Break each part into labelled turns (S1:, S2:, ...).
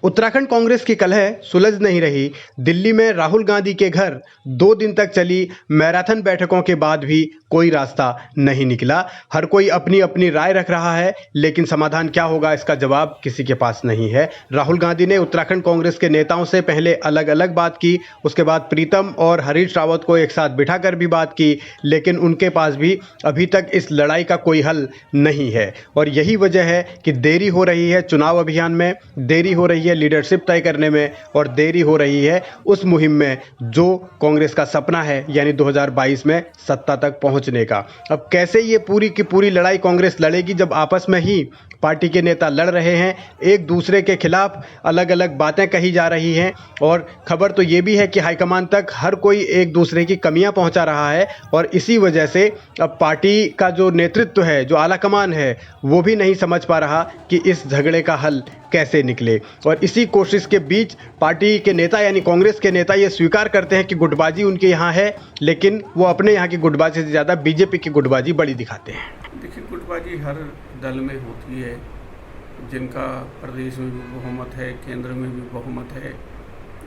S1: उत्तराखंड कांग्रेस की कलह सुलझ नहीं रही। दिल्ली में राहुल गांधी के घर 2 दिन तक चली मैराथन बैठकों के बाद भी कोई रास्ता नहीं निकला। हर कोई अपनी अपनी राय रख रहा है, लेकिन समाधान क्या होगा इसका जवाब किसी के पास नहीं है। राहुल गांधी ने उत्तराखंड कांग्रेस के नेताओं से पहले अलग अलग बात की, उसके बाद प्रीतम और हरीश रावत को एक साथ बिठाकर भी बात की, लेकिन उनके पास भी अभी तक इस लड़ाई का कोई हल नहीं है। और यही वजह है कि देरी हो रही है चुनाव अभियान में, देरी हो रही है लीडरशिप तय करने में, और देरी हो रही है उस मुहिम में जो कांग्रेस का सपना है, यानी 2022 में सत्ता तक पहुंचने का। अब कैसे ये पूरी की पूरी लड़ाई कांग्रेस लड़ेगी जब आपस में ही पार्टी के नेता लड़ रहे हैं, एक दूसरे के खिलाफ अलग अलग बातें कही जा रही हैं। और खबर तो ये भी है कि हाईकमान तक हर कोई एक दूसरे की कमियां पहुंचा रहा है, और इसी वजह से अब पार्टी का जो नेतृत्व है, जो आला कमान है, वो भी नहीं समझ पा रहा कि इस झगड़े का हल कैसे निकले। और इसी कोशिश के बीच पार्टी के नेता यानी कांग्रेस के नेता ये स्वीकार करते हैं कि गुटबाजी उनके यहाँ है, लेकिन वो अपने यहाँ की गुटबाजी से ज़्यादा बीजेपी की गुटबाजी बड़ी दिखाते हैं।
S2: देखिए, गुटबाजी हर दल में होती है, जिनका प्रदेश में भी बहुमत है, केंद्र में भी बहुमत है।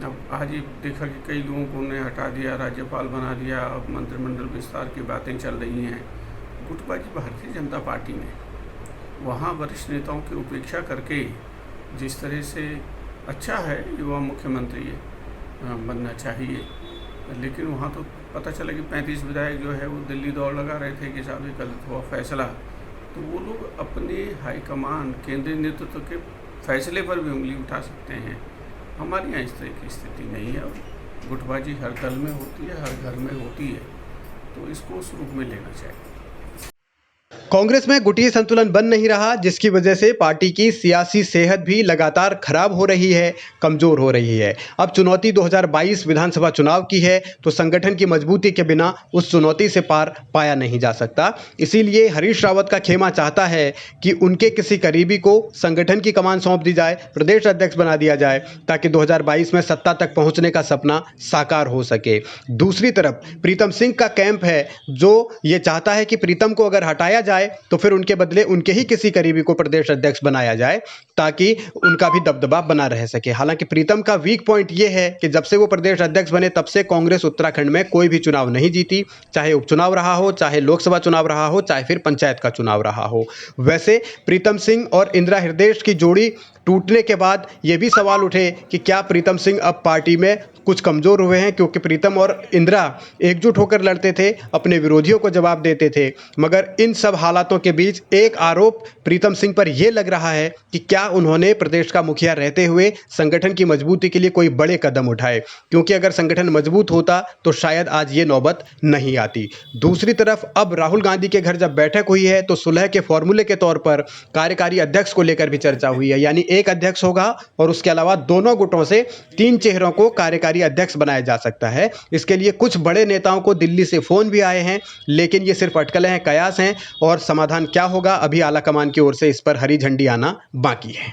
S2: अब आज ही देखा कि कई लोगों को उन्हें हटा दिया, राज्यपाल बना दिया, अब मंत्रिमंडल विस्तार की बातें चल रही हैं। गुटबाजी भारतीय जनता पार्टी में वहाँ वरिष्ठ नेताओं की उपेक्षा करके जिस तरह से अच्छा है युवा मुख्यमंत्री बनना चाहिए, लेकिन वहाँ तो पता चला कि 35 विधायक जो है वो दिल्ली दौड़ लगा रहे थे कि साहब ये गलत हुआ फैसला। तो वो लोग अपने हाईकमान केंद्रीय नेतृत्व के फैसले पर भी उंगली उठा सकते हैं। हमारे यहाँ इस तरह की स्थिति नहीं है। गुटबाजी हर दल में होती है, हर घर में होती है, तो इसको उस रूप में लेना चाहिए।
S1: कांग्रेस में गुटीय संतुलन बन नहीं रहा, जिसकी वजह से पार्टी की सियासी सेहत भी लगातार खराब हो रही है, कमजोर हो रही है। अब चुनौती 2022 विधानसभा चुनाव की है, तो संगठन की मजबूती के बिना उस चुनौती से पार पाया नहीं जा सकता। इसीलिए हरीश रावत का खेमा चाहता है कि उनके किसी करीबी को संगठन की कमान सौंप दी जाए, प्रदेश अध्यक्ष बना दिया जाए, ताकि 2022 में सत्ता तक पहुंचने का सपना साकार हो सके। दूसरी तरफ प्रीतम सिंह का कैंप है, जो ये चाहता है कि प्रीतम को अगर हटाया जाए तो फिर उनके बदले उनके ही किसी करीबी को प्रदेश अध्यक्ष बनाया जाए, ताकि उनका भी दबदबा बना रह सके। हालांकि प्रीतम का वीक पॉइंट यह है कि जब से वो प्रदेश अध्यक्ष बने तब से कांग्रेस उत्तराखंड में कोई भी चुनाव नहीं जीती, चाहे उपचुनाव रहा हो, चाहे लोकसभा चुनाव रहा हो, चाहे फिर पंचायत का चुनाव रहा हो। वैसे प्रीतम सिंह और इंदिरा हृदयेश की जोड़ी टूटने के बाद ये भी सवाल उठे कि क्या प्रीतम सिंह अब पार्टी में कुछ कमजोर हुए हैं, क्योंकि प्रीतम और इंदिरा एकजुट होकर लड़ते थे, अपने विरोधियों को जवाब देते थे। मगर इन सब हालातों के बीच एक आरोप प्रीतम सिंह पर यह लग रहा है कि क्या उन्होंने प्रदेश का मुखिया रहते हुए संगठन की मजबूती के लिए कोई बड़े कदम उठाए, क्योंकि अगर संगठन मजबूत होता तो शायद आज ये नौबत नहीं आती। दूसरी तरफ अब राहुल गांधी के घर जब बैठक हुई है तो सुलह के फॉर्मूले के तौर पर कार्यकारी अध्यक्ष को लेकर भी चर्चा हुई है, यानी एक अध्यक्ष होगा और उसके अलावा दोनों गुटों से 3 चेहरों को कार्यकारी अध्यक्ष बनाया जा सकता है। इसके लिए कुछ बड़े नेताओं को दिल्ली से फोन भी आए हैं, लेकिन ये सिर्फ अटकलें हैं, कयास हैं, और समाधान क्या होगा अभी आला कमान की ओर से इस पर हरी झंडी आना बाकी है।